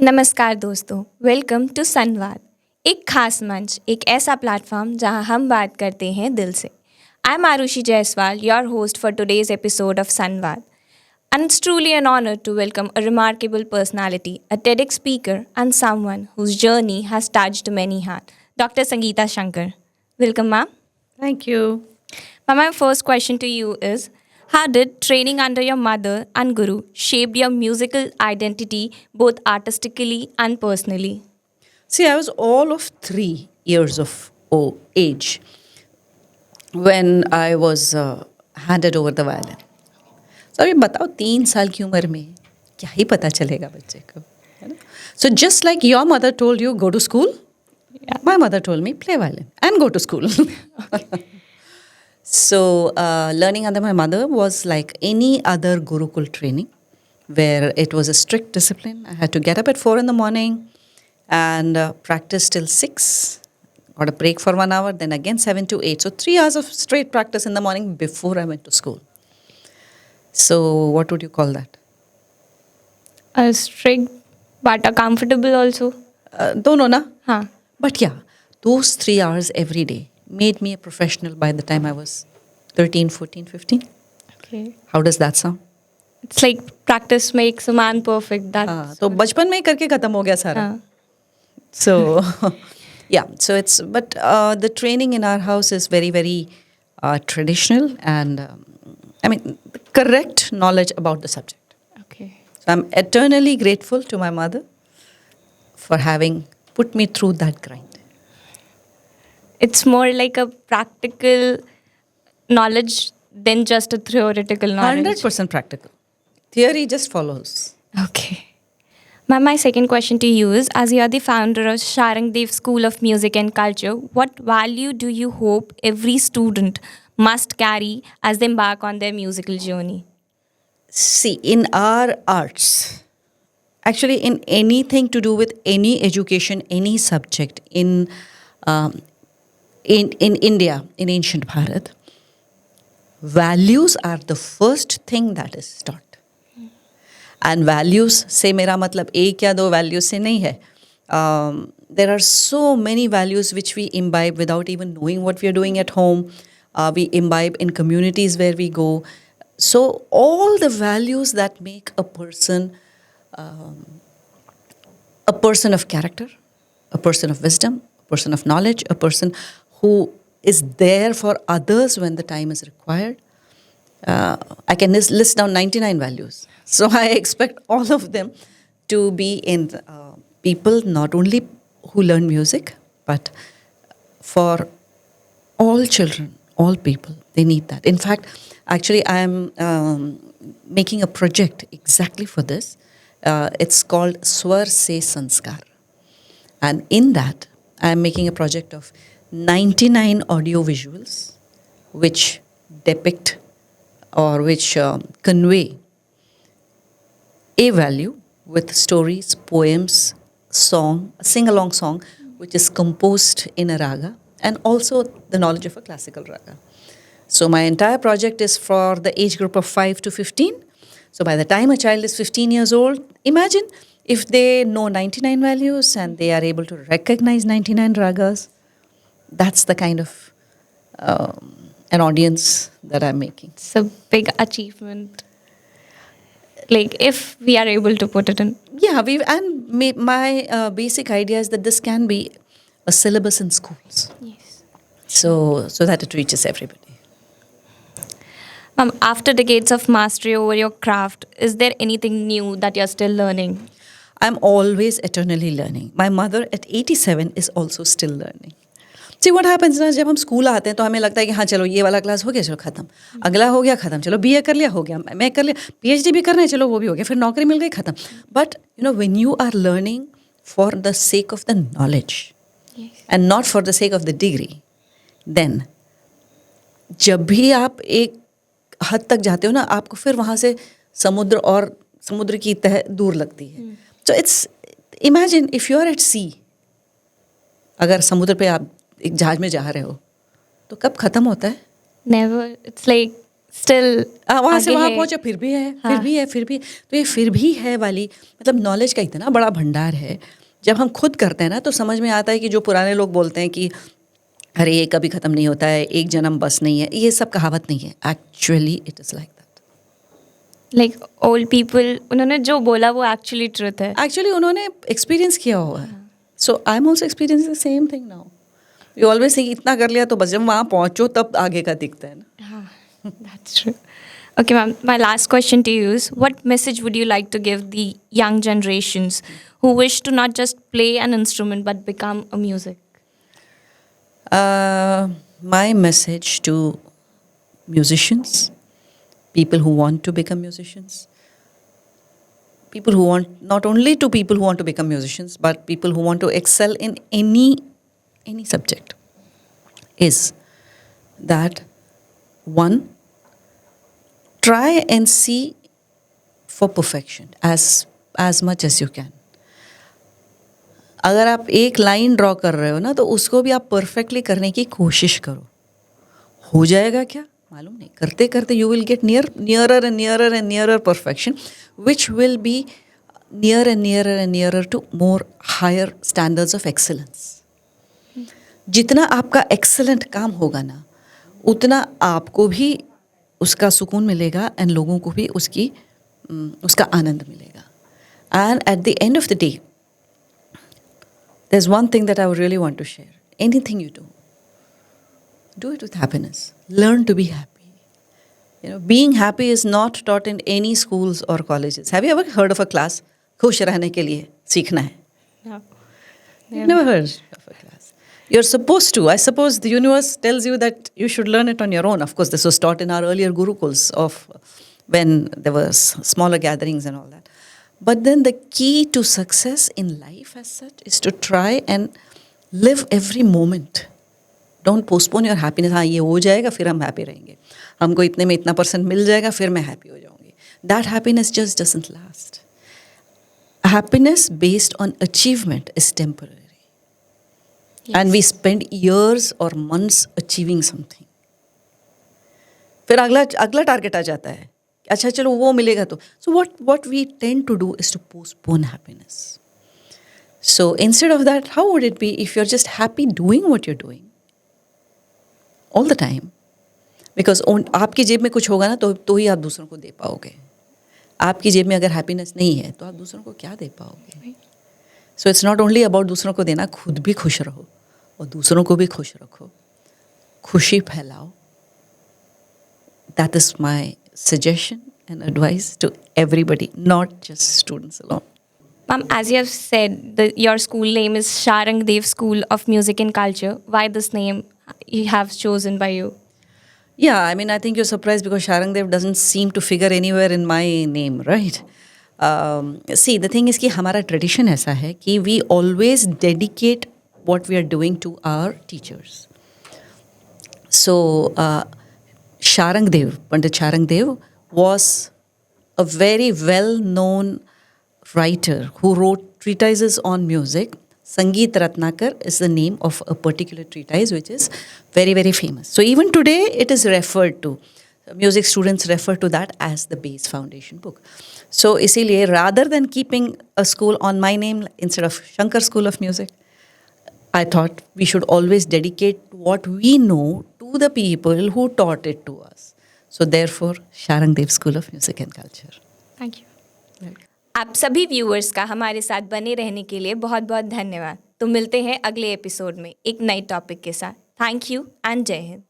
नमस्कार दोस्तों, welcome to संवाद। एक खास मंच, एक ऐसा प्लेटफॉर्म जहां हम बात करते हैं दिल से। I am Arushi Jaiswal, your host for today's episode of Sanvad. And it's truly an honor to welcome a remarkable personality, a TEDx speaker, and someone whose journey has touched many hearts, Dr. Sangeeta Shankar. Welcome, ma'am. Thank you. Ma'am, my first question to you is, how did training under your mother and guru shape your musical identity both artistically and personally? See, I was all of 3 years of age when I was handed over the violin. So अभी बताओ 3 साल की उम्र में क्या ही पता चलेगा बच्चे को, है ना? So just like your mother told you go to school, my mother told me play violin and go to school. So learning under my mother was like any other Gurukul training, where it was a strict discipline. I had to get up at 4 in the morning and practice till 6. Got a break for 1 hour, then again 7 to 8. So 3 hours of straight practice in the morning before I went to school. So what would you call that? Strict but comfortable also. Dono na? Huh. But yeah, those 3 hours every day made me a professional by the time I was 13, 14, 15. Okay. How does that sound? It's like practice makes a man perfect. That's तो बचपन में ही करके खत्म हो गया सारा. हाँ. So yeah, so it's but the training in our house is very very traditional and I mean the correct knowledge about the subject. Okay. So I'm eternally grateful to my mother for having put me through that grind. It's more like a practical knowledge than just a theoretical knowledge. 100% practical. Theory just follows. Okay. Ma'am, my second question to you is, as you are the founder of Sharangdev School of Music and Culture, what value do you hope every student must carry as they embark on their musical journey? See, in our arts, actually in anything to do with any education, any subject um, in India, in ancient Bharat, values are the first thing that is taught. And values से मेरा मतलब एक या दो values से नहीं है. There are so many values which we imbibe without even knowing what we are doing at home. We imbibe in communities where we go. So all the values that make a person of character, a person of wisdom, a person of knowledge, a person who is there for others when the time is required. I can list down 99 values. So I expect all of them to be in people, not only who learn music, but for all children, all people. They need that. In fact, actually, I am making a project exactly for this. It's called Swar Se Sanskar. And in that, I am making a project of 99 audio visuals which depict or which convey a value with stories, poems, song, a sing-along song which is composed in a raga and also the knowledge of a classical raga. So my entire project is for the age group of 5 to 15. So by the time a child is 15 years old, imagine if they know 99 values and they are able to recognize 99 ragas. That's the kind of an audience that I'm making. It's a big achievement. Like, if we are able to put it in. Yeah, my basic idea is that this can be a syllabus in schools. Yes. So that it reaches everybody. Ma'am, after decades of mastery over your craft, is there anything new that you're still learning? I'm always eternally learning. My mother at 87 is also still learning. See what happens ना, जब हम school आते हैं तो हमें लगता है कि हाँ चलो ये वाला क्लास हो गया, चलो खत्म, अगला हो गया खत्म, चलो बीए कर लिया हो गया, मैं कर लिया, पीएचडी भी करना है, चलो वो भी हो गया, फिर नौकरी मिल गई खत्म. But you know when you are learning for the sake of the knowledge and not for the sake of the degree, then जब भी आप एक हद तक जाते हो ना, आपको फिर वहाँ से समुद्र की तह दूर लगती है. So it's imagine if you are at sea, अगर समुद्र पे आप एक जहाज में जा रहे हो तो कब खत्म होता है? Never. It's like स्टिल वहाँ से वहाँ पहुँचे, फिर भी है, फिर भी है, फिर भी। तो ये फिर भी है वाली, मतलब नॉलेज का इतना बड़ा भंडार है। जब हम खुद करते हैं ना तो समझ में आता है कि जो पुराने लोग बोलते हैं कि अरे ये कभी ख़त्म नहीं होता है, एक जन्म बस नहीं है, ये सब कहावत नहीं है। Actually it is like that. Like old people, उन्होंने जो बोला वो एक्चुअली ट्रुथ है। एक्चुअली उन्होंने एक्सपीरियंस किया हुआ है। So I am also experience the same thing now. You always think इतना कर लिया तो बस, जब वहाँ पहुँचो तब आगे का दिखता है ना। That's true. Okay, ma'am. My last question to you is: what message would you like to give the young generations who wish to not just play an instrument but become a music? My message to musicians, people who want to become musicians, people who want, not only to people who want to become musicians, but people who want to excel in any subject, is that one, try and see for perfection as much as you can. अगर आप एक line draw कर रहे हो ना तो उसको भी आप परफेक्टली करने की कोशिश करो। हो जाएगा क्या मालूम नहीं, करते करते you will get nearer and nearer and nearer perfection, which will be near and nearer and nearer to more higher standards of excellence. जितना आपका एक्सेलेंट काम होगा ना, उतना आपको भी उसका सुकून मिलेगा एंड लोगों को भी उसका आनंद मिलेगा। And at the end of the day, there's one thing that I would really want to share. Anything you do it with happiness. Learn to be happy. You know, being happy is not taught in any schools or colleges. Have you ever heard of a class? खुश रहने के लिए सीखना है. No. You've never heard of a class. You're supposed to. I suppose the universe tells you that you should learn it on your own. Of course, this was taught in our earlier gurukuls of when there were smaller gatherings and all that. But then the key to success in life as such is to try and live every moment. Don't postpone your happiness. हाँ ये हो जाएगा फिर हम happy रहेंगे, हमको इतने में इतना % मिल जाएगा फिर मैं happy हो जाऊँगी. That happiness just doesn't last. Happiness based on achievement is temporary. Yes. And we spend years or months achieving something. फिर अगला टारगेट आ जाता है, अच्छा चलो वो मिलेगा तो. So what we tend to do is to postpone happiness. So instead of that, how would it be if you're just happy doing what you're doing all the time? Because आपकी जेब में कुछ होगा ना तो ही आप दूसरों को दे पाओगे. आपकी जेब में अगर हैप्पीनेस नहीं है तो आप दूसरों को क्या दे पाओगे? So it's not only about दूसरों को देना, खुद भी खुश रहो और दूसरों को भी खुश रखो, खुशी फैलाओ. That is my suggestion and advice to everybody, not just students alone. Ma'am, as you have said, your school name is Sharang Dev School of Music and Culture. Why this name you have chosen by you? Yeah, I mean, I think you're surprised because Sharang Dev doesn't seem to figure anywhere in my name, right? See, the thing is कि हमारा tradition ऐसा है कि we always dedicate what we are doing to our teachers. So, Sharang Dev, Pandit Sharang Dev was a very well-known writer who wrote treatises on music. Sangeet Ratnakar is the name of a particular treatise which is very, very famous. So even today it is referred to. Music students refer to that as the base foundation book. So इसीलिए rather than keeping a school on my name instead of Shankar School of Music, I thought we should always dedicate what we know to the people who taught it to us. So therefore, Sharang Dev School of Music and Culture. Thank you. आप सभी viewers का हमारे साथ बने रहने के लिए बहुत बहुत धन्यवाद. तो मिलते हैं अगले एपिसोड में एक नए टॉपिक के साथ. थैंक यू एंड जय हिंद.